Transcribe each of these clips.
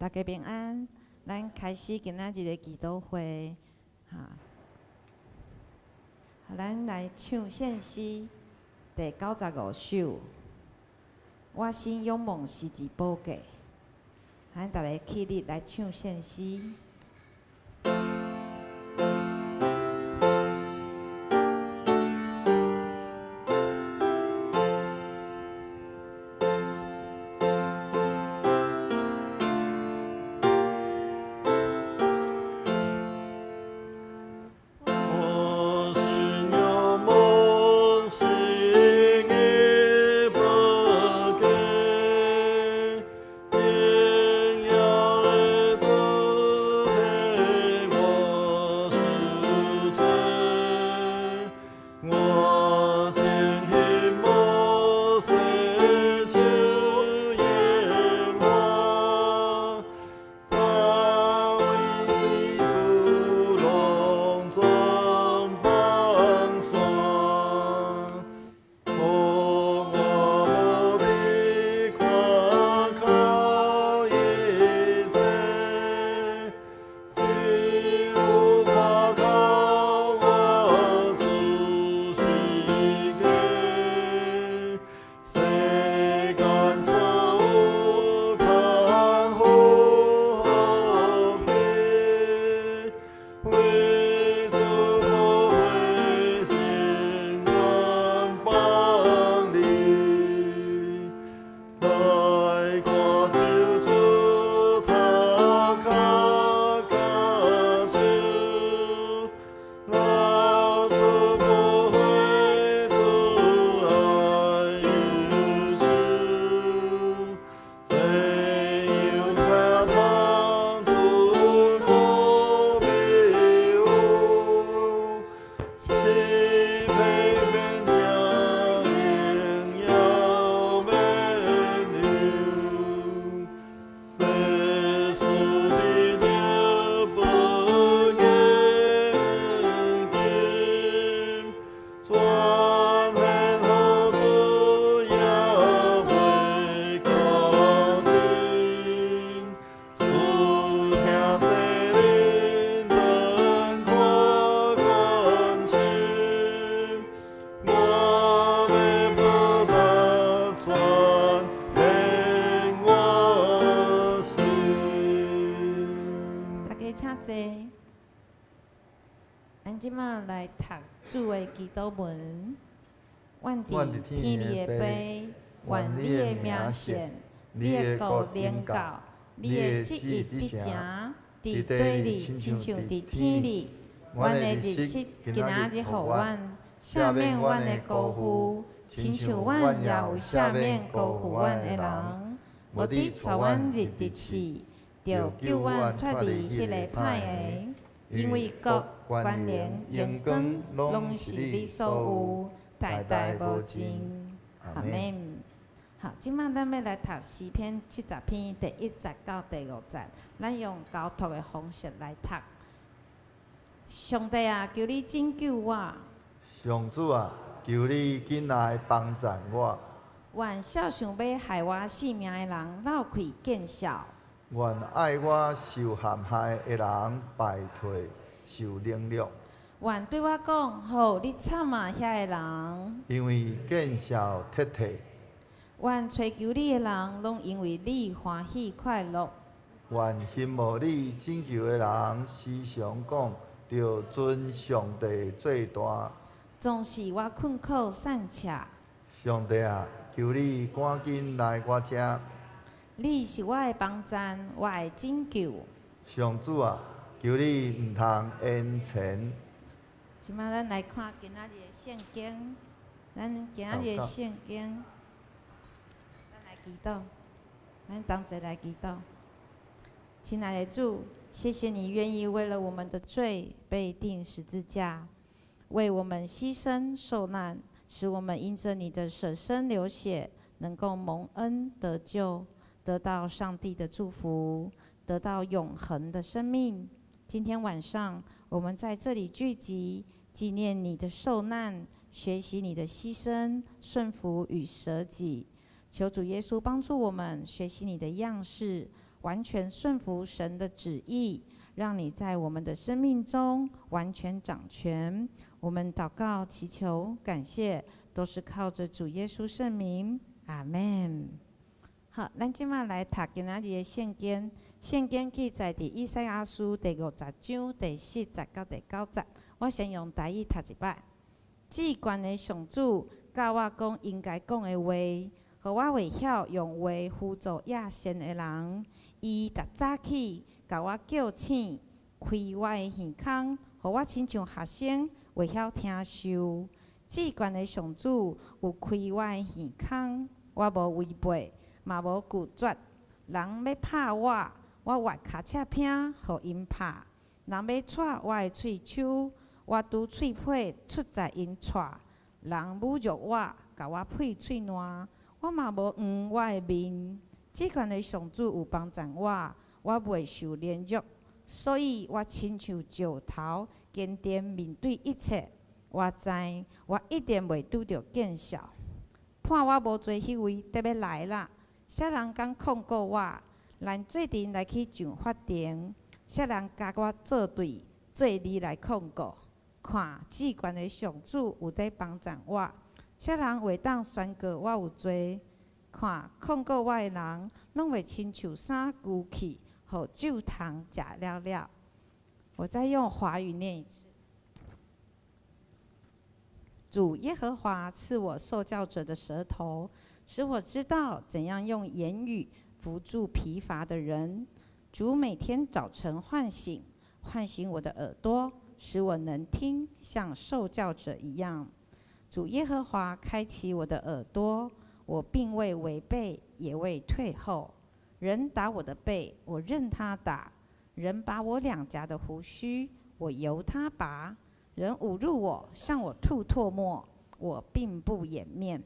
大家平安。咱开始今仔日的祈祷会，咱来唱献诗第95首。我心仰望是一宝架，咱大家起立来唱献诗。祈祷文，阮伫天里的爸，愿你的名显，你的国临到，你的旨意伫正，伫地里亲像伫天里。阮的日食今仔日，互阮赦免阮的辜负，亲像阮也有赦免辜负阮的人。无伫带阮入地狱，着救阮脱离迄个歹个。因为国、权能、荣光，拢是你所有，代代无尽。阿门。好，即摆咱要来读诗篇70篇第1节到第5节，咱用交托的方式来读。上帝啊，求你拯救我！上主啊，求你紧来帮助我！愿少想要害我性命的人闹开见笑。愿爱我受陷害的人败退受凌辱。愿对我讲，好，你惨啊遐个人，因为见笑铁蹄。愿追求你的人，拢因为你欢喜快乐。愿羡慕你拯救的人，时常讲，着尊上帝最大。总是我困苦散赤。上帝啊，求你赶紧来我遮。你是我的帮赞，我的拯救。上主啊，求你唔通延前。即摆咱来看今仔日的圣经，咱今仔日的圣经，咱来祈祷，咱同齐来祈祷。亲爱的主，谢谢你愿意为了我们的罪被钉十字架，为我们牺牲受难，使我们因着你的舍身流血，能够蒙恩得救。得到上帝的祝福，得到永恒的生命。今天晚上，我们在这里聚集，纪念你的受难，学习你的牺牲、顺服与舍己。求主耶稣帮助我们学习你的样式，完全顺服神的旨意，让你在我们的生命中完全掌权。我们祷告、祈求、感谢，都是靠着主耶稣圣名，阿们。好，咱即马来读今仔日的圣经。圣经记载伫以赛亚书第50章第40到第90。我先用台语读一摆。至悬的上主教我讲应该讲的话，互我会晓用话辅助野善的人。伊逐早起甲我叫醒，开我的耳孔，互我亲像学生会晓听受。至悬的上主有开我的耳孔，我无违背，嘛无拒绝。人要拍我，我挖骹车片，互因拍；人要踹我的喙手，我拄喙皮出在因踹。人侮辱我，甲我配喙烂，我嘛无黄我的面。至悬的上主有帮助我，我袂受连辱，所以我亲像石头，坚定面对一切。我知我一定袂拄着见效。判我无罪迄位得要来啦！啥人敢控告我？咱做阵来去上法庭。啥人甲我作对，做你来控告。看至悬的上主有在帮助我。啥人会当宣告我有罪？看控告我的人，拢会亲像衫旧去，互酒汤食了了。我再用华语念一次。主耶和华赐我受教者的舌头，使我知道怎样用言语扶助疲乏的人。主每天早晨唤醒我的耳朵，使我能听，像受教者一样。主耶和华开启我的耳朵，我并未违背，也未退后。人打我的背，我任他打；人拔我两颊的胡须，我由他拔。人侮辱我，向我吐唾沫，我并不掩面。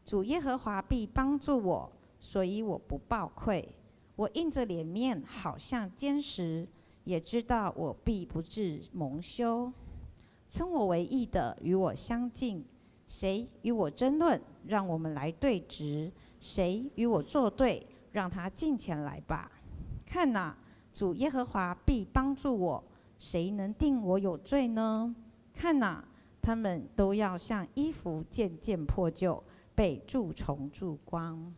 主耶和华必帮助我，所以我不抱愧。我硬着脸面，好像坚石，也知道我必不致蒙羞。称我为义的与我相近，谁与我争论？让我们来对质。谁与我作对？让他近前来吧。看哪，主耶和华必帮助我。谁能定我有罪呢？看哪，他们都要像衣服渐渐破旧，被蛀虫蛀光。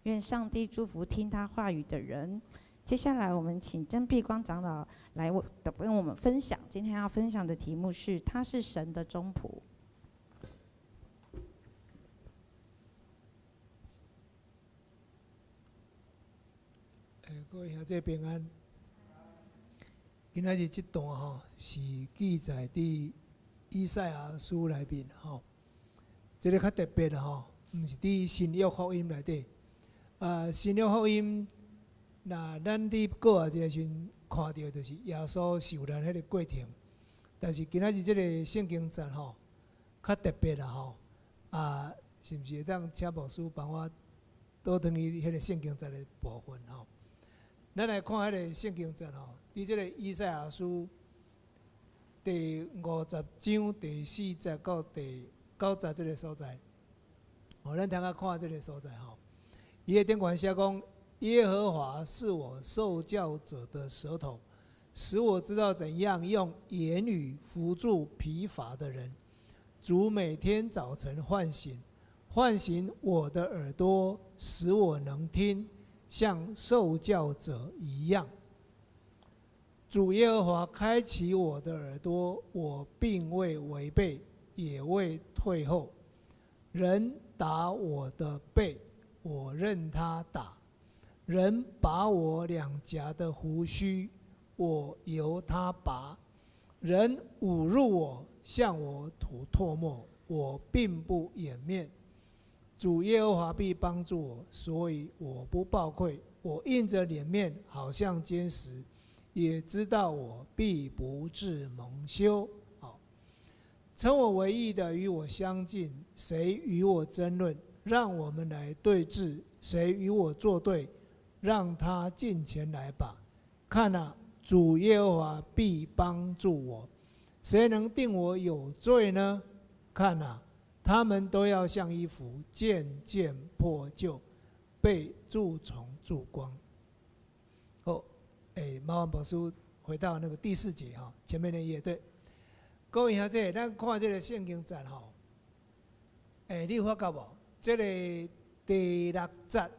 愿上帝祝福听他话语的人。接下来，我们请真碧光长老来跟我们分享。今天要分享的题目是：他是神的中仆。各位兄弟平安。今仔日这段是记载伫以赛亚书内面这个较特别的毋是伫新约福音内底。新约福音，那咱伫过一个时阵看到，就是耶稣受难迄个过程。但是今仔日这个圣经节较特别啦是毋是会当请牧师帮我倒转去迄个圣经节的部分咱来看迄个圣经节伫即个以赛亚书第50章第4节到第9节即个所在，咱听下看即个所在伊的顶管写讲：耶和华是我受教者的舌头，使我知道怎样用言语扶助疲乏的人。主每天早晨唤醒我的耳朵，使我能听，像受教者一样。主耶和华开启我的耳朵，我并未违背，也未退后。人打我的背，我任他打；人拔我两颊的胡须，我由他拔；人侮辱我，向我吐唾沫，我并不掩面。主耶和华必帮助我，所以我不抱愧。我硬着脸面，好像坚石，也知道我必不致蒙羞。称我为义的与我相近，谁与我争论？让我们来对峙。谁与我作对？让他近前来吧。看啊，主耶和华必帮助我，谁能定我有罪呢？看啊，他们都要像衣服渐渐破旧，被蛀虫蛀光。麻烦牧师回到那个第4节哈，前面那页对。各位兄弟，咱看这个圣经节吼，你有发觉无？这个第6节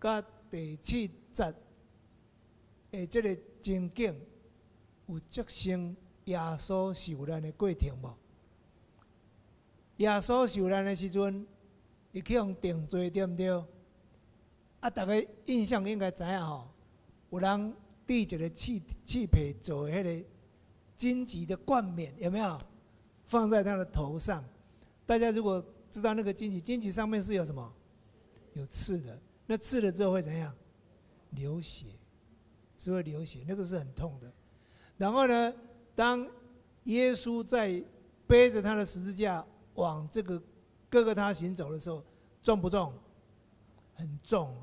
甲第7节，这个情景有促成耶稣受难的过程无？耶稣受难的时阵，伊去用定罪，对毋对？啊，大家印象应该知影吼，有人递一个气皮做迄个荆棘的冠冕，有没有？放在他的头上。大家如果知道那个荆棘上面是有什么？有刺的。那刺了之后会怎样？流血，是会流血，那个是很痛的。然后呢，当耶稣在背着他的十字架往这个各个他行走的时候，重不重？很重，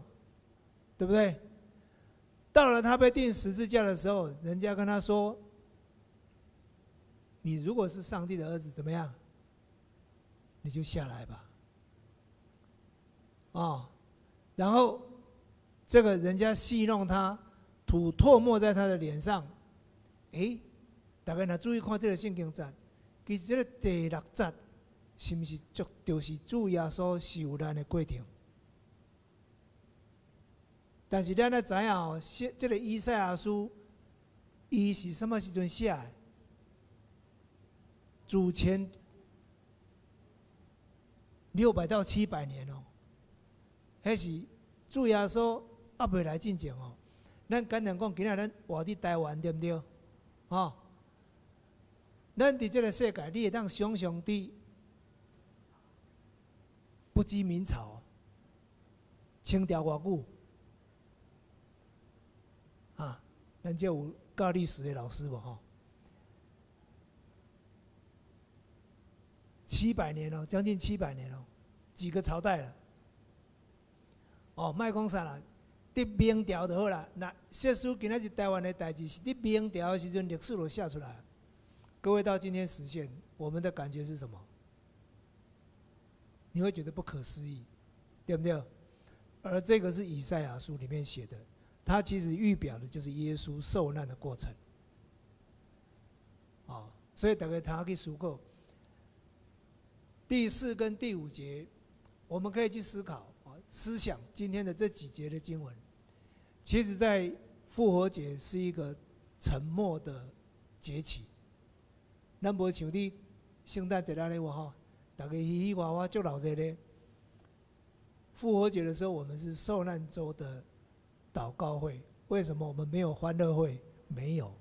对不对？到了他被钉十字架的时候，人家跟他说：“你如果是上帝的儿子，怎么样？你就下来吧。”哦，然后这个人家戏弄他，吐唾沫在他的脸上。大家若注意看这个圣经节，其实这个第6节是不是就是主耶稣受难的过程？但是咱要知影哦，这个以赛亚书，伊是什么时阵写的？主前600到700年哦，迄是主耶稣还未来进前哦。咱简单讲，今仔咱活伫台湾，对不对？哦，咱伫这个世界，你会当想象伫不知明朝、清朝偌久？咱这有教历史的老师无吼？700年了，将近700年了，几个朝代了。莫讲啥啦，伫明朝就好啦。那写书今仔日台湾的代志是伫明朝的时阵，历史就写出来。各位到今天实现，我们的感觉是什么？你会觉得不可思议，对不对？而这个是以赛亚书里面写的。它其实预表的就是耶稣受难的过程，所以大家他可以思考第4跟第5节，我们可以去思考思想今天的这几节的经文。其实，在复活节是一个沉默的节气，咱无像你圣诞节安尼话大家嘻嘻哇哇就老热咧。复活节的时候，我们是受难周的祷告会。为什么我们没有欢乐会？没有，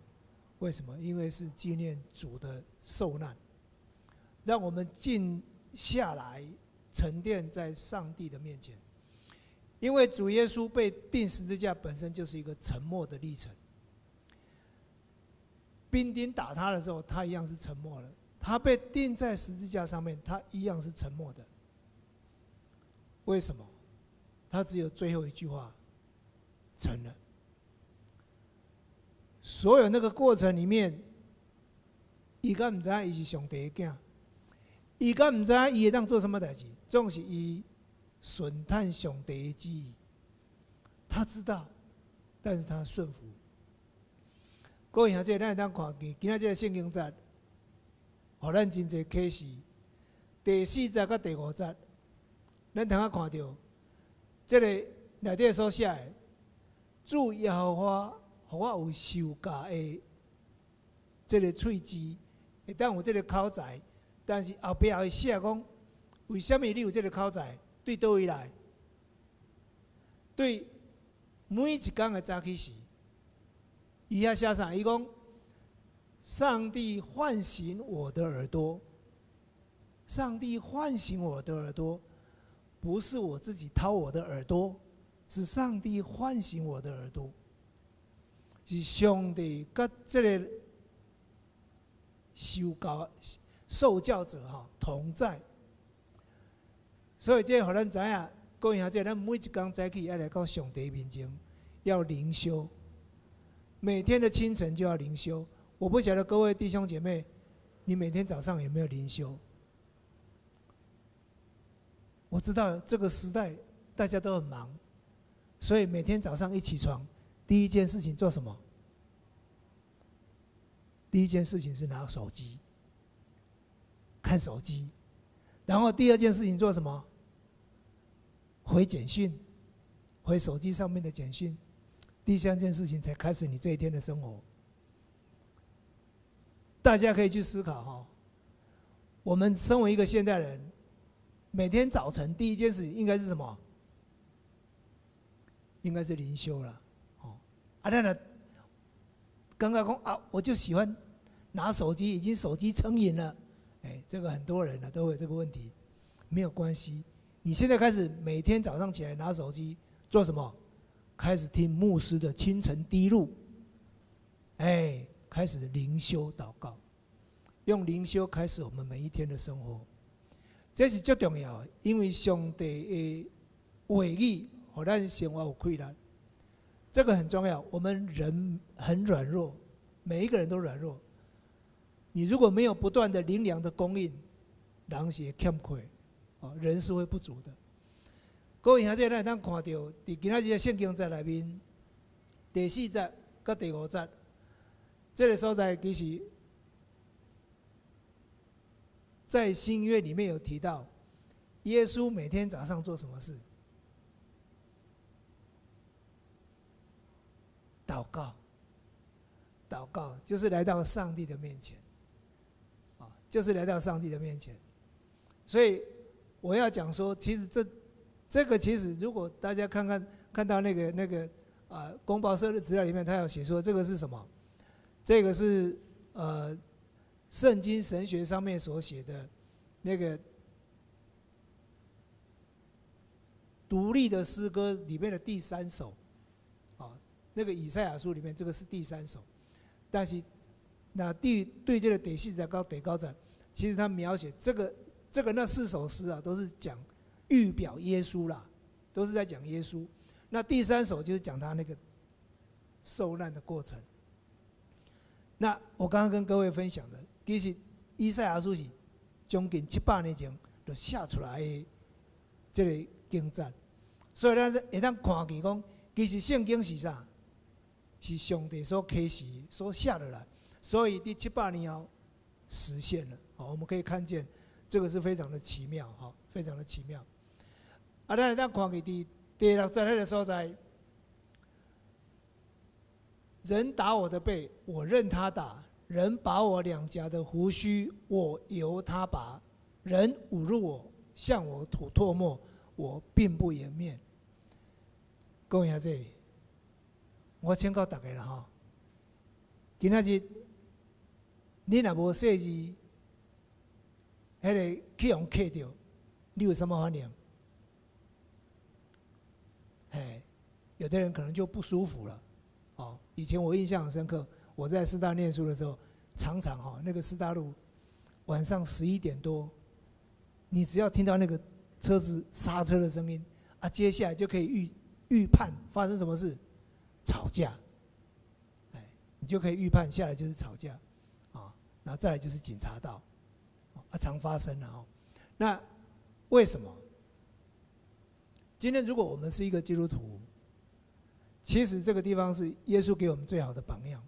为什么？因为是纪念主的受难，让我们静下来，沉淀在上帝的面前。因为主耶稣被钉十字架本身就是一个沉默的历程。兵丁打他的时候，他一样是沉默的；他被钉在十字架上面，他一样是沉默的。为什么？他只有最后一句话。成了。所有那个过程里面，伊敢唔知伊是上帝的囝，伊敢唔知伊会当做什么代志，总是伊顺探上帝的旨意。他知道，但是他顺服。各位兄弟，咱会当看见今仔这个圣经节，互咱真侪启示。第4节甲第5节，咱通看到，这个内底所写的。主耶和华，互我有受教的这个喙齿，会当有这个口才，但是后壁会写讲，为什么你有这个口才？对倒位来？对每一天的早起时，伊遐写啥？伊讲，上帝唤醒我的耳朵，上帝唤醒我的耳朵，不是我自己掏我的耳朵。是上帝唤醒我的耳朵，是上帝跟这个受教者同在，所以这互咱知影，各位兄弟，咱每一天早起要来到上帝面前，要灵修，每天的清晨就要灵修。我不晓得各位弟兄姐妹，你每天早上有没有灵修？我知道这个时代大家都很忙。所以每天早上一起床，第一件事情做什么？第一件事情是拿手机看手机，然后第二件事情做什么？回简讯，回手机上面的简讯。第三件事情才开始你这一天的生活。大家可以去思考哈，我们身为一个现代人，每天早晨第一件事应该是什么？应该是灵修了。哦，那刚刚说啊，我就喜欢拿手机，已经手机成瘾了。这个很多人呢都会有这个问题，没有关系。你现在开始每天早上起来拿手机做什么？开始听牧师的清晨滴录，开始灵修祷告，用灵修开始我们每一天的生活，这是最重要的。因为上帝的话语，让咱生活有快乐，这个很重要。我们人很软弱，每一个人都软弱。你如果没有不断的灵粮的供应，人是会欠缺，人是会不足的。各位兄弟，咱看到伫今仔日的圣经节内面，第4节甲第5节，这个所在其实，在新约里面有提到，耶稣每天早上做什么事？祷告。祷告就是来到上帝的面前，就是来到上帝的面前。所以我要讲说，其实这个其实，如果大家看到那个公报社的资料里面，他有写说这个是什么？这个是圣经神学上面所写的那个独立的诗歌里面的第3首，那个以赛亚书里面这个是第3首，但是那对这个第4节到第9节，其实他描写这个那4首诗啊，都是讲预表耶稣啦，都是在讲耶稣。那第3首就是讲他那个受难的过程。那我刚刚跟各位分享的，其实以赛亚书是将近700年前就写出来的这个经节，所以咱会当看见讲，其实圣经是啥？是上帝所启示、所写的来，所以第700年后实现了。我们可以看见这个是非常的奇妙，非常的奇妙。咱看见第6节那个所在，人打我的背，我任他打；人拔我两颊的胡须，我由他拔；人侮辱我，向我吐唾沫，我并不掩面。各位兄弟，我请教大家啦吼，今仔日你若无写字，迄个去用刻掉，你有什么反应？有的人可能就不舒服了。以前我印象很深刻，我在师大念书的时候，常常那个师大路晚上11点多，你只要听到那个车子刹车的声音啊，接下来就可以预判发生什么事，吵架。你就可以预判下来就是吵架，然后再来就是警察到，常发生了。那为什么？今天如果我们是一个基督徒，其实这个地方是耶稣给我们最好的榜样。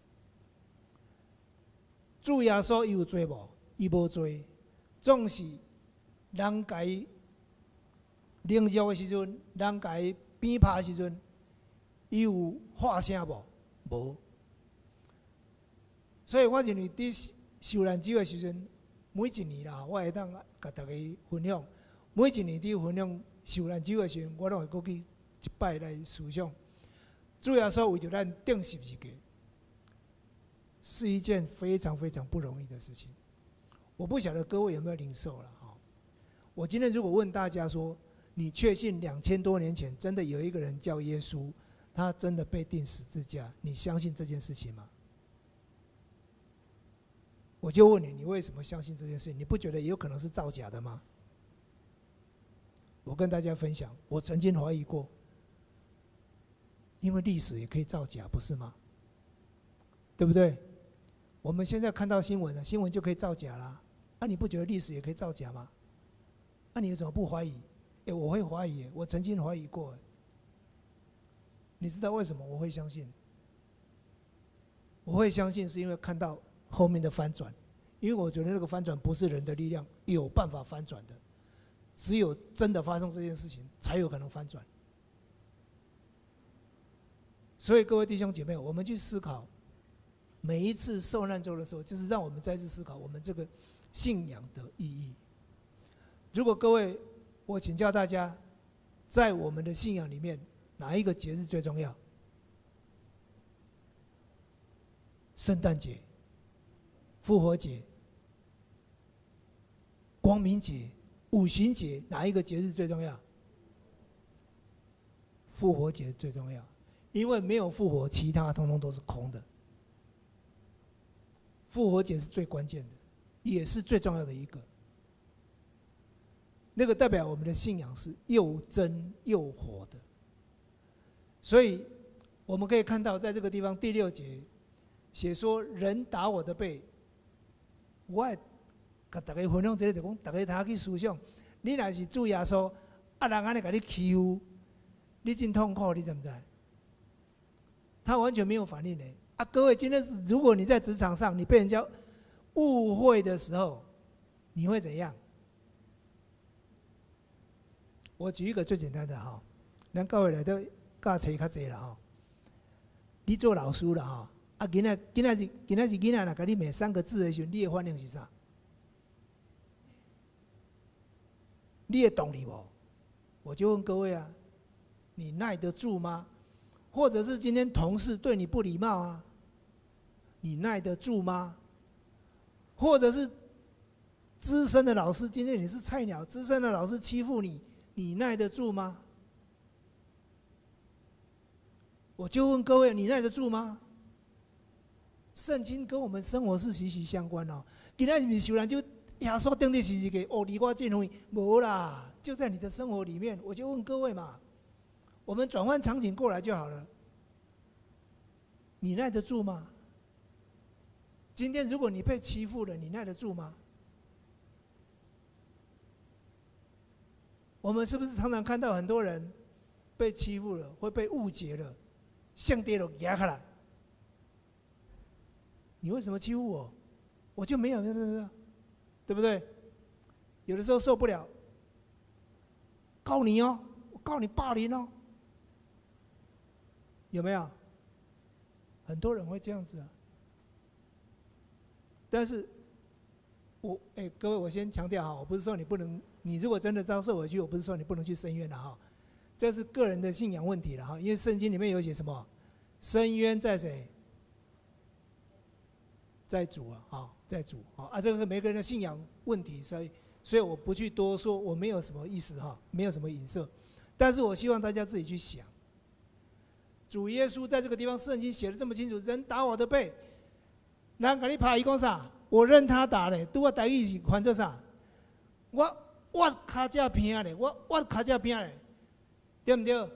主耶稣有做无？伊无做，总是人甲伊凌辱的时阵，人甲伊鞭拍的时阵，伊有发声无？无。所以我认为伫受难周的时阵，每一年啦，我会当甲大家分享。每一年伫分享受难周的时阵，我拢会过去一摆来思想。主耶稣为着咱钉十字架，是一件非常非常不容易的事情。我不晓得各位有没有领受了哈？我今天如果问大家说，你确信2000多年前真的有一个人叫耶稣，他真的被钉十字架，你相信这件事情吗？我就问你，你为什么相信这件事？你不觉得也有可能是造假的吗？我跟大家分享，我曾经怀疑过，因为历史也可以造假，不是吗？对不对？我们现在看到新闻了，新闻就可以造假啦。你不觉得历史也可以造假吗？你为什么不怀疑？我会怀疑，我曾经怀疑过。你知道为什么我会相信？我会相信是因为看到后面的翻转，因为我觉得那个翻转不是人的力量有办法翻转的，只有真的发生这件事情才有可能翻转。所以各位弟兄姐妹，我们去思考每一次受难周的时候，就是让我们再次思考我们这个信仰的意义。如果各位，我请教大家，在我们的信仰里面，哪一个节日最重要？圣诞节、复活节、光明节、五旬节，哪一个节日最重要？复活节最重要，因为没有复活，其他通通都是空的。复活节是最关键的，也是最重要的一个。那个代表我们的信仰是又真又活的。所以我们可以看到，在这个地方第6节写说：“人打我的背。”我会跟大家分享这个，就讲大家通去思想，你若是主耶稣，啊人安尼甲你欺负，你真痛苦，你知不知？他完全没有反应的。啊，各位，今天如果你在职场上你被人家误会的时候，你会怎样？我举一个最简单的哈，咱教会内底教册较济啦哈。你做老师啦哈，啊今仔是囡仔若甲你骂3个字的时候，你的反应是啥？你会动力无？我就问各位啊，你耐得住吗？或者是今天同事对你不礼貌啊，你耐得住吗？或者是资深的老师，今天你是菜鸟，资深的老师欺负你，你耐得住吗？我就问各位，你耐得住吗？圣经跟我们生活是息息相关哦。今天是受难就耶稣定的是一个哦，离我近远，无啦，就在你的生活里面。我就问各位嘛，我们转换场景过来就好了。你耐得住吗？今天如果你被欺负了，你耐得住吗？我们是不是常常看到很多人被欺负了，会被误解了，像跌落压下来？你为什么欺负我？我就没有，对不对？有的时候受不了，告你哦，我告你霸凌哦，有没有？很多人会这样子啊。但是各位，我先强调哈，我不是说你不能，你如果真的遭受委屈，我不是说你不能去申冤的哈，这是个人的信仰问题了哈。因为圣经里面有写什么？申冤在谁？在主啊，在主啊，这个每个人的信仰问题，所以我不去多说，我没有什么意思哈，没有什么影射，但是我希望大家自己去想。主耶稣在这个地方，圣经写得这么清楚，人打我的背，人给你拍，伊讲啥？我任他打嘞，对我台语是翻做啥？我脚只偏嘞，我脚只偏嘞，对不对？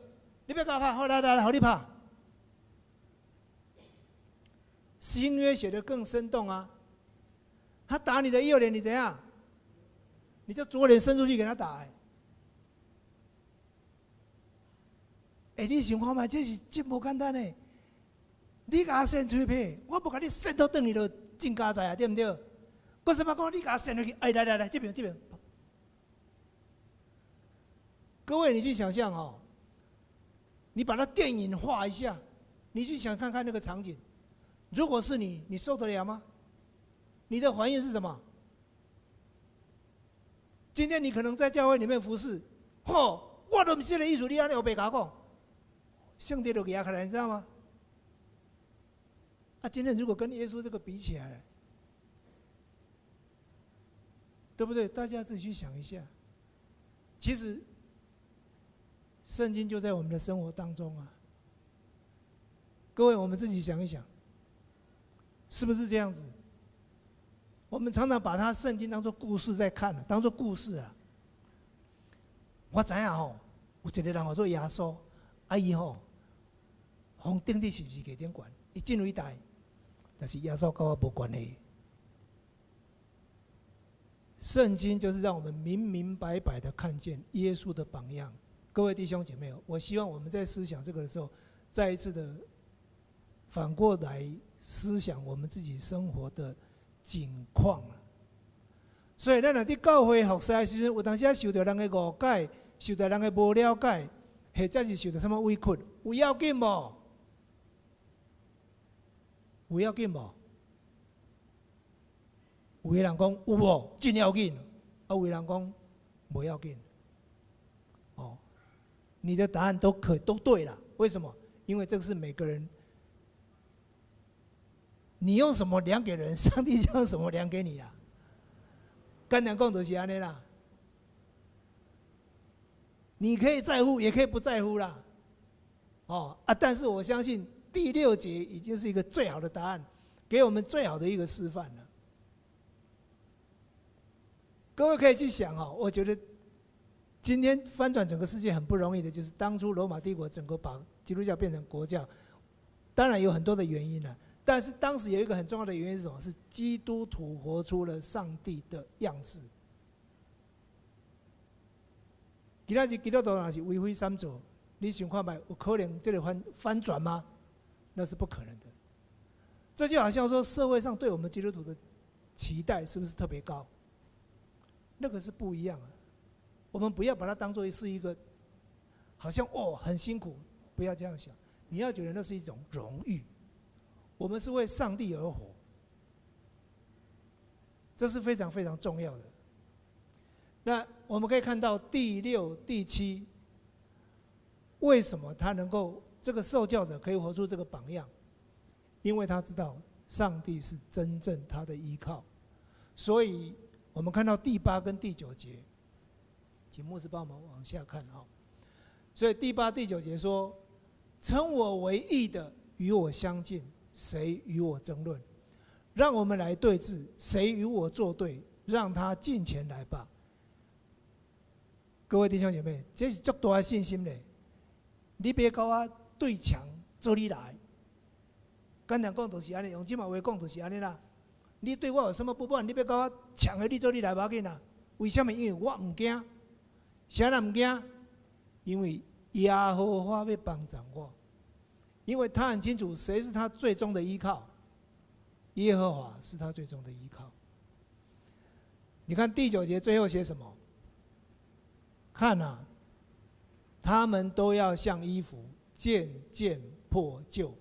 你别甲拍，好来，好你拍。新约写得更生动啊！他打你的右脸，你怎样？你就左脸伸出去给他打。你想看嘛？这是真无简单的。你甲我扇嘴皮，我不甲你扇到转去就真加在啊，对不对？我什么讲？你甲我扇落去，来，这边。各位，你去想象哦，你把它电影化一下，你去想看看那个场景。如果是你，你受得了吗？你的反应是什么？今天你可能在教会里面服侍，我都不是这个意思，你安尼又白甲讲，上帝就压下来，你知道吗？今天如果跟耶稣这个比起来，对不对？大家自己去想一下。其实，圣经就在我们的生活当中啊。各位，我们自己想一想。是不是这样子？我们常常把它圣经当作故事在看，当作故事啊。我知影吼，有一个人叫做耶稣，伊吼，从顶伫十字架顶悬，伊真伟大，但是耶稣跟我无关系。圣经就是让我们明明白白的看见耶稣的榜样。各位弟兄姐妹，我希望我们在思想这个的时候，再一次的反过来思想我们自己生活的境况啊。所以咱若伫教会服侍的时阵，有当时受到人的误解，受到人的无了解，或者是受到什么委屈，有要紧无？有要紧无？有的人讲有无，真要紧；啊，有的人讲无要紧。哦，你的答案都对了。为什么？因为这个是每个人，你用什么量给人，上帝就用什么量给你啦。简单讲就是安尼啦。你可以在乎，也可以不在乎啦。哦啊，但是我相信第6节已经是一个最好的答案，给我们最好的一个示范了。各位可以去想哦，我觉得今天翻转整个世界很不容易的，就是当初罗马帝国整个把基督教变成国教，当然有很多的原因了，但是当时有一个很重要的原因是什么？是基督徒活出了上帝的样式。今仔日基督徒若是为非三做，你想看卖有可能这个翻转吗？那是不可能的。这就好像说社会上对我们基督徒的期待是不是特别高？那个是不一样的。我们不要把它当作是一个好像很辛苦，不要这样想。你要觉得那是一种荣誉。我们是为上帝而活，这是非常非常重要的。那我们可以看到第6、第7，为什么他能够这个受教者可以活出这个榜样？因为他知道上帝是真正他的依靠。所以我们看到第8跟第9节，请牧师帮我们往下看啊。所以第8、第9节说：“称我为义的与我相近，谁与我争论？让我们来对峙，谁与我作对？让他近前来吧。”各位弟兄姐妹，这是足大的信心嘞！你别跟我对墙做你来，简单讲就是安尼，用即马话讲就是安尼啦。你对我有什么不满？你别跟我抢的，你做你来无要紧啦。为什么？因为我唔惊，啥人唔惊？因为耶和华要帮助我，因为他很清楚谁是他最终的依靠，耶和华是他最终的依靠。你看第9节最后写什么？看啊，他们都要像衣服渐渐破旧，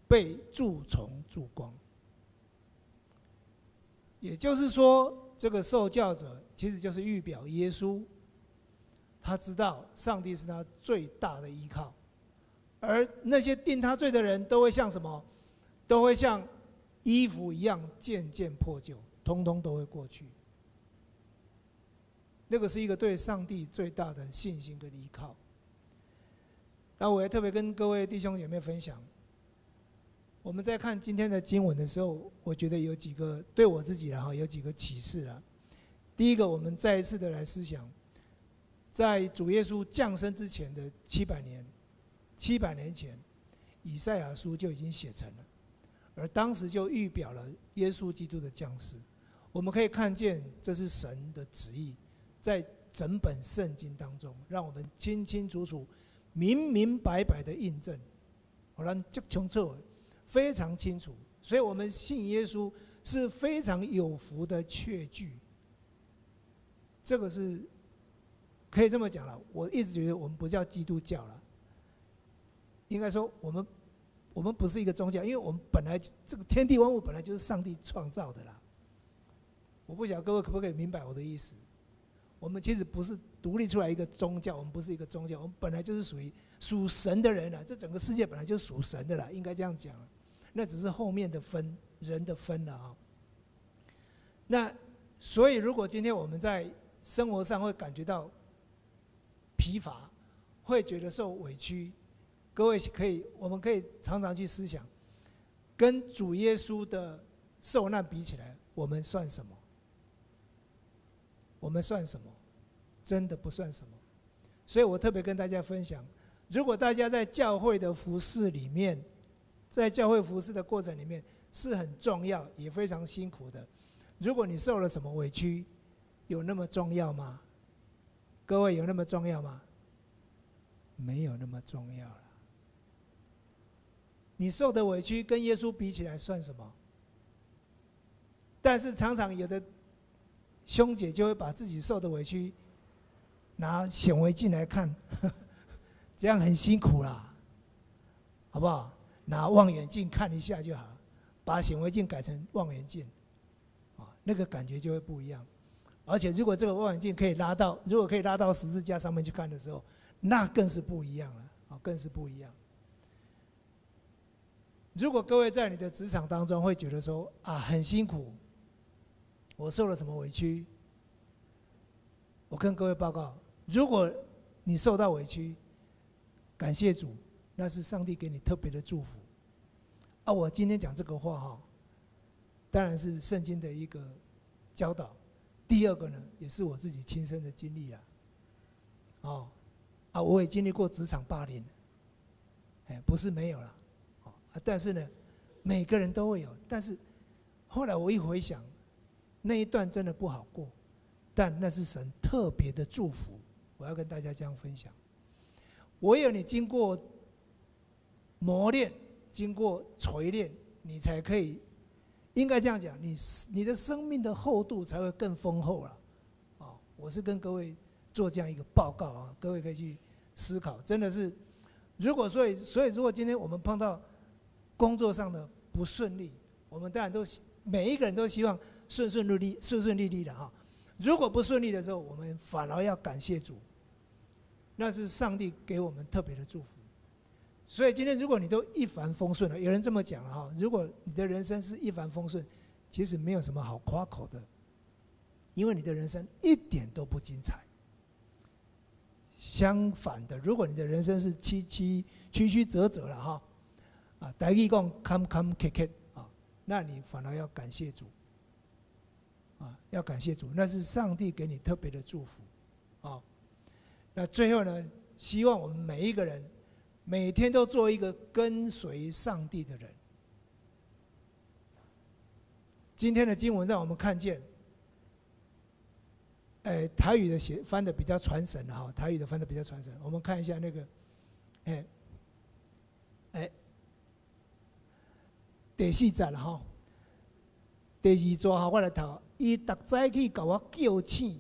被蛀虫蛀光。也就是说，这个受教者其实就是预表耶稣，他知道上帝是他最大的依靠，而那些定他罪的人都会像什么？都会像衣服一样渐渐破旧，通通都会过去。那个是一个对上帝最大的信心跟依靠。那我也特别跟各位弟兄姐妹分享，我们在看今天的经文的时候，我觉得有几个对我自己有几个启示啦。第一个，我们再一次的来思想，在主耶稣降生之前的700年前，以赛亚书就已经写成了，而当时就预表了耶稣基督的降世。我们可以看见这是神的旨意，在整本圣经当中，让我们清清楚楚、明明白白的印证，我们足清楚，非常清楚。所以我们信耶稣是非常有福的确据。这个是可以这么讲了。我一直觉得我们不叫基督教了，应该说我们不是一个宗教，因为我们本来这个天地万物本来就是上帝创造的啦。我不晓得各位可不可以明白我的意思？我们其实不是独立出来一个宗教，我们不是一个宗教，我们本来就是属神的人啦。这整个世界本来就是属神的啦，应该这样讲。那只是后面的人的分了啊。那所以，如果今天我们在生活上会感觉到疲乏，会觉得受委屈，各位我们可以常常去思想，跟主耶稣的受难比起来，我们算什么？我们算什么？真的不算什么。所以我特别跟大家分享，如果大家在教会的服事里面，在教会服事的过程里面是很重要，也非常辛苦的。如果你受了什么委屈，有那么重要吗？各位，有那么重要吗？没有那么重要了。你受的委屈跟耶稣比起来算什么？但是常常有的兄姐就会把自己受的委屈拿显微镜来看，这样很辛苦啦，好不好？拿望远镜看一下就好，把显微镜改成望远镜，那个感觉就会不一样。而且如果这个望远镜可以拉到十字架上面去看的时候，那更是不一样了，更是不一样。如果各位在你的职场当中会觉得说很辛苦，我受了什么委屈？我跟各位报告，如果你受到委屈，感谢主，那是上帝给你特别的祝福。我今天讲这个话当然是圣经的一个教导。第二个呢，也是我自己亲身的经历啦。我也经历过职场霸凌，不是没有啦，但是呢，每个人都会有。但是后来我一回想，那一段真的不好过，但那是神特别的祝福。我要跟大家这样分享：唯有你经过磨练，经过锤炼，你才可以，应该这样讲，你的生命的厚度才会更丰厚了。我是跟各位做这样一个报告各位可以去思考。真的是，所以如果今天我们碰到工作上的不顺利，我们当然每一个人都希望顺顺利利的如果不顺利的时候，我们反而要感谢主，那是上帝给我们特别的祝福。所以今天如果你都一帆风顺了，有人这么讲了如果你的人生是一帆风顺，其实没有什么好夸口的，因为你的人生一点都不精彩。相反的，如果你的人生是曲曲折折了台语讲坎坎坷坷那你反而要感谢主要感谢主，那是上帝给你特别的祝福那最后呢，希望我们每一个人每天都做一个跟随上帝的人。今天的经文让我们看见，台语的翻的比较传神台语的翻的比较传神。我们看一下那个，第4节了第2节我来读，伊逐早起甲我叫醒，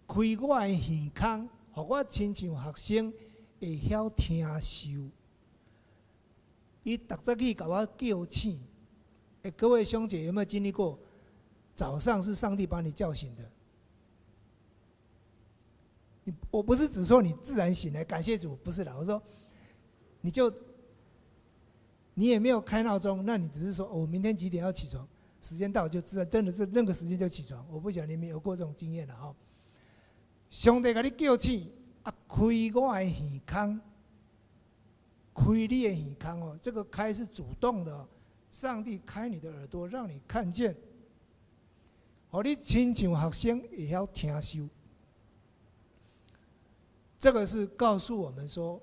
开我的耳孔，互我亲像学生会晓听受。伊逐早起甲我叫醒，各位兄姐有没有经历过？早上是上帝把你叫醒的。我不是只说你自然醒来感谢主，不是的，我说你也没有开闹钟，那你只是说我明天几点要起床，时间到就自然真的是那个时间就起床。我不晓得你们有过这种经验了上帝把你叫醒开我的耳孔，开你的耳孔这个开是主动的上帝开你的耳朵，让你看见，让你亲像学生会晓听受。这个是告诉我们说，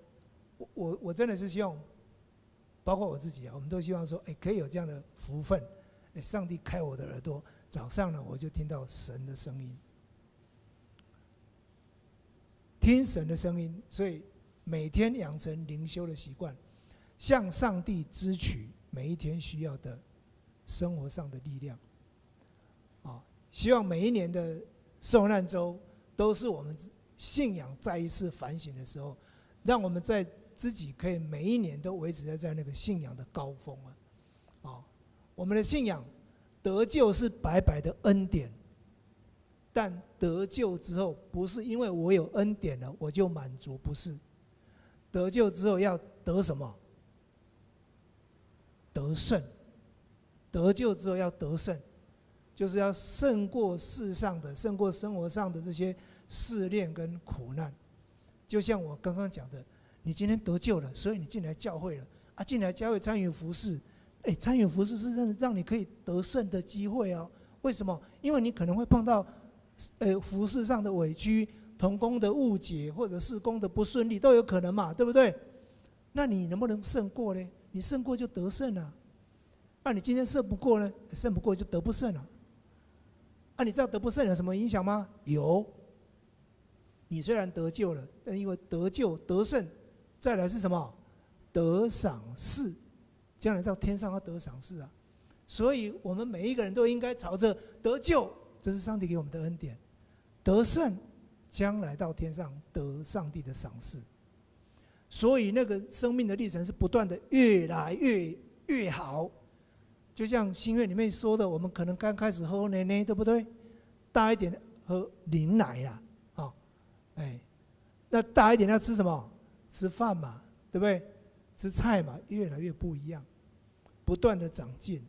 我真的是希望，包括我自己我们都希望说，可以有这样的福分，上帝开我的耳朵，早上呢我就听到神的声音，听神的声音，所以每天养成灵修的习惯，向上帝支取每一天需要的生活上的力量。希望每一年的受难周都是我们信仰再一次反省的时候，让我们在自己可以每一年都维持在那个信仰的高峰我们的信仰得救是白白的恩典，但得救之后不是因为我有恩典了我就满足，不是。得救之后要得什么？得胜。得救之后要得胜，就是要胜过世上的，胜过生活上的这些试炼跟苦难。就像我刚刚讲的，你今天得救了，所以你进来教会了进来教会参与服事，参与服事是让你可以得胜的机会为什么？因为你可能会碰到服事上的委屈、同工的误解，或者事工的不顺利，都有可能嘛，对不对？那你能不能胜过呢？你胜过就得胜了。你今天胜不过呢？胜不过就得不胜了。你知道得不胜有什么影响吗？有。你虽然得救了，但因为得救得胜，再来是什么？得赏赐。将来到天上要得赏赐啊。所以我们每一个人都应该朝着得救，这是上帝给我们的恩典；得胜，将来到天上得上帝的赏赐。所以那个生命的历程是不断的越来越好。就像新约里面说的，我们可能刚开始喝奶奶，对不对？大一点喝牛奶啦，哦，哎，那大一点要吃什么？吃饭嘛，对不对？吃菜嘛，越来越不一样，不断的长进，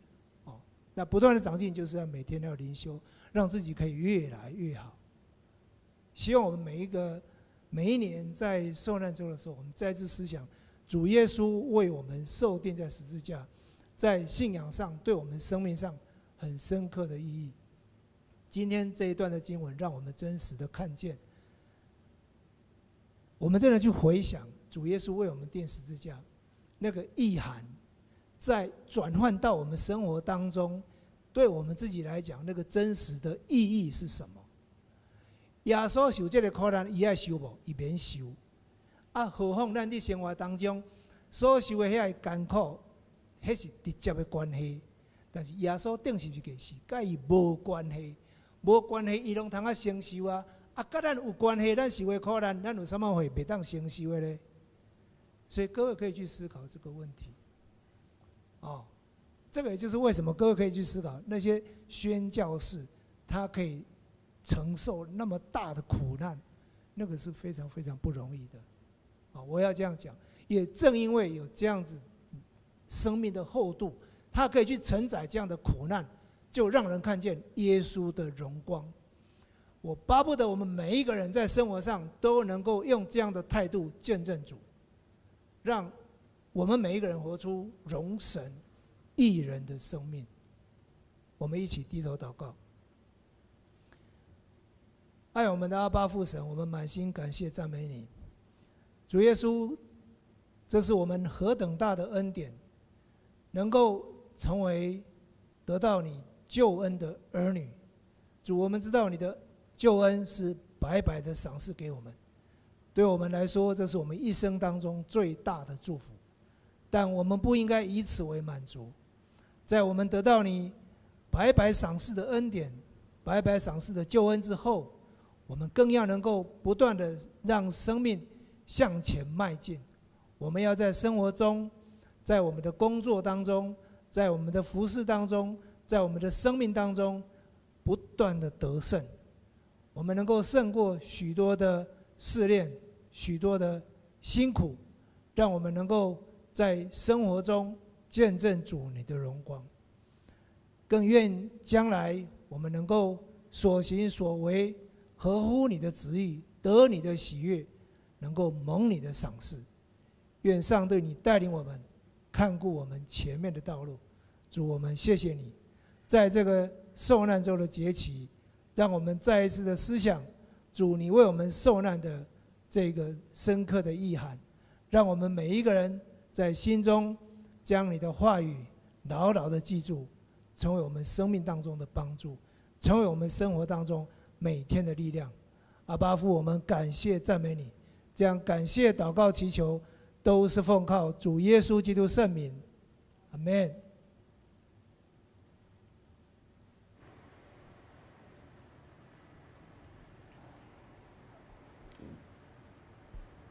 哦，那不断的长进就是要每天要灵修，让自己可以越来越好。希望我们每一年在受难周的时候，我们再次思想主耶稣为我们受钉在十字架，在信仰上对我们生命上很深刻的意义。今天这一段的经文让我们真实的看见，我们真的去回想主耶稣为我们钉十字架那个意涵，在转换到我们生活当中，对我们自己来讲那个真实的意义是什么？耶稣受这个苦难，伊爱受无？伊免受。啊，何况咱伫生活当中所受的遐个艰苦，迄是直接的关系。但是耶稣顶是不是甲伊无关系？无关系，伊拢通啊承受啊。啊，甲咱有关系，咱受的苦难，咱有什么会袂当承受的呢？所以各位可以去思考这个问题。哦，这个也就是为什么各位可以去思考那些宣教士，他可以承受那么大的苦难，那个是非常非常不容易的。啊，我要这样讲，也正因为有这样子生命的厚度，他可以去承载这样的苦难，就让人看见耶稣的荣光。我巴不得我们每一个人在生活上都能够用这样的态度见证主，让我们每一个人活出荣神益人的生命。我们一起低头祷告。爱我们的阿爸父神，我们满心感谢赞美你，主耶稣，这是我们何等大的恩典，能够成为得到你救恩的儿女。主，我们知道你的救恩是白白的赏赐给我们，对我们来说，这是我们一生当中最大的祝福。但我们不应该以此为满足，在我们得到你白白赏赐的恩典、白白赏赐的救恩之后，我们更要能够不断的让生命向前迈进。我们要在生活中，在我们的工作当中，在我们的服事当中，在我们的生命当中，不断的得胜。我们能够胜过许多的试炼，许多的辛苦，让我们能够在生活中见证主你的荣光。更愿将来我们能够所行所为合乎你的旨意，得你的喜悦，能够蒙你的赏识。愿上帝你带领我们，看顾我们前面的道路。主，我们谢谢你，在这个受难周的节期，让我们再一次的思想主你为我们受难的这个深刻的意涵，让我们每一个人在心中将你的话语牢牢的记住，成为我们生命当中的帮助，成为我们生活当中每天的力量。阿爸父，我们感谢赞美你，这样感谢祷告祈求都是奉靠主耶稣基督圣名，阿们。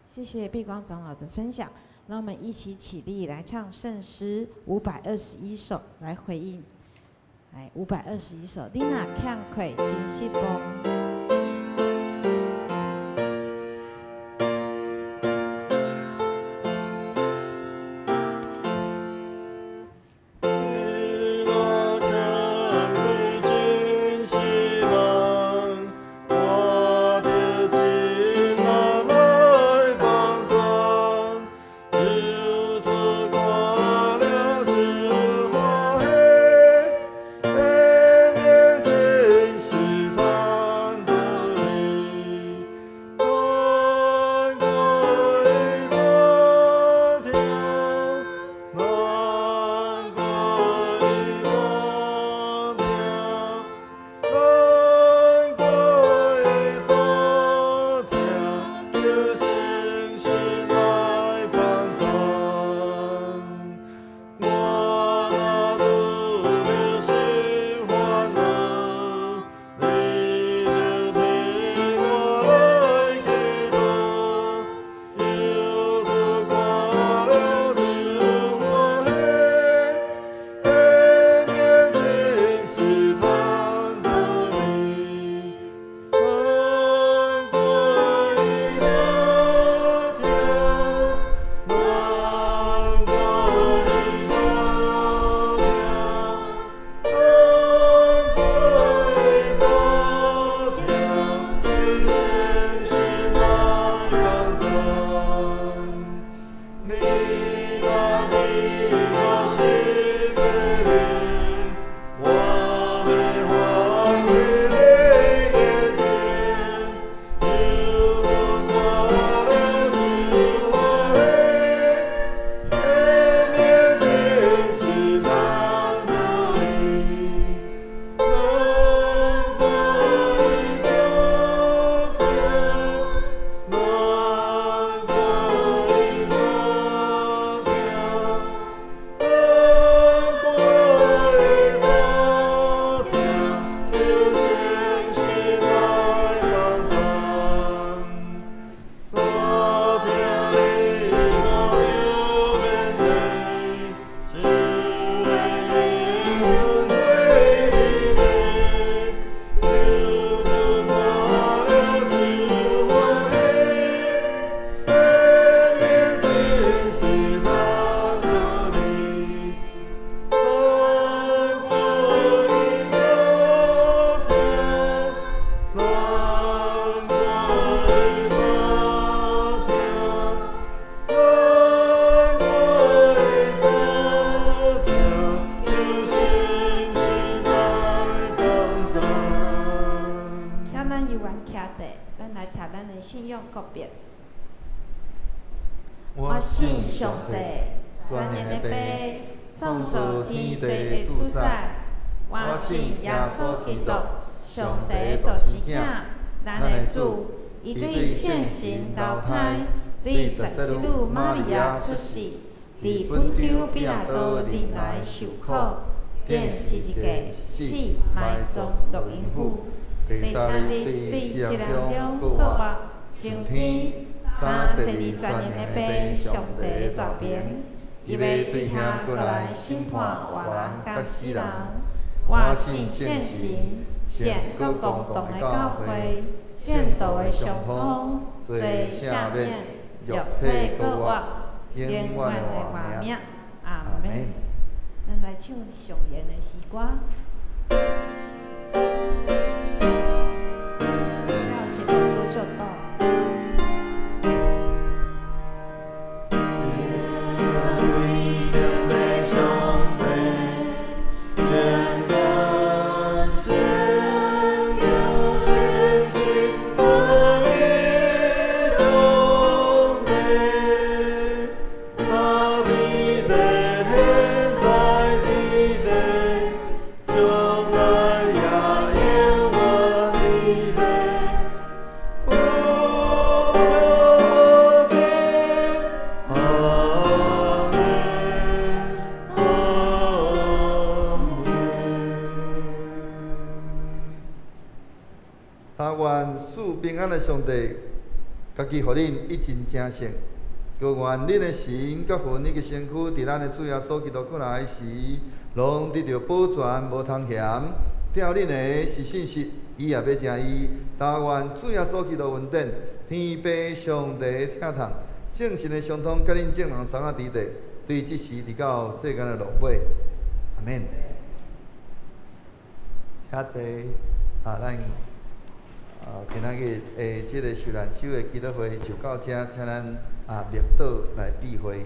谢谢碧光长老的分享，让我们一起起立来唱圣诗521首来回应。来521首，你若欠愧真失望。游园徛地，咱来读咱的信仰告别。我信上帝，全能的爸，创造天地的主宰。我信耶稣基督，上帝的独生囝，咱的主，伊对圣神投胎，对十字女玛利亚出世，伫本丢比拉多前来受苦，顶十字架死埋葬落阴府，第三日对死人中复活升天，他坐伫全能的爸上帝的大名，伊要对遐过来审判活人甲死人。我信圣神，圣国共同的教会，圣道的相通，罪赦免，肉体搁活，永远的活命。阿门。咱来唱上言的诗歌。要请老师就到。上帝，家己互恁一尽正性，求愿恁的神甲魂以及身躯，伫咱的主耶稣基督过来时，拢得到保全，无通嫌。跳恁的是信息，伊也要正义。但愿主耶稣基督恩典，天父上帝的疼痛，圣神的相通，甲恁众人三下伫地，对即时直到世间的落尾。阿免。请坐，咱。今仔日即个受难手的基督会就到这，请咱列岛来闭会。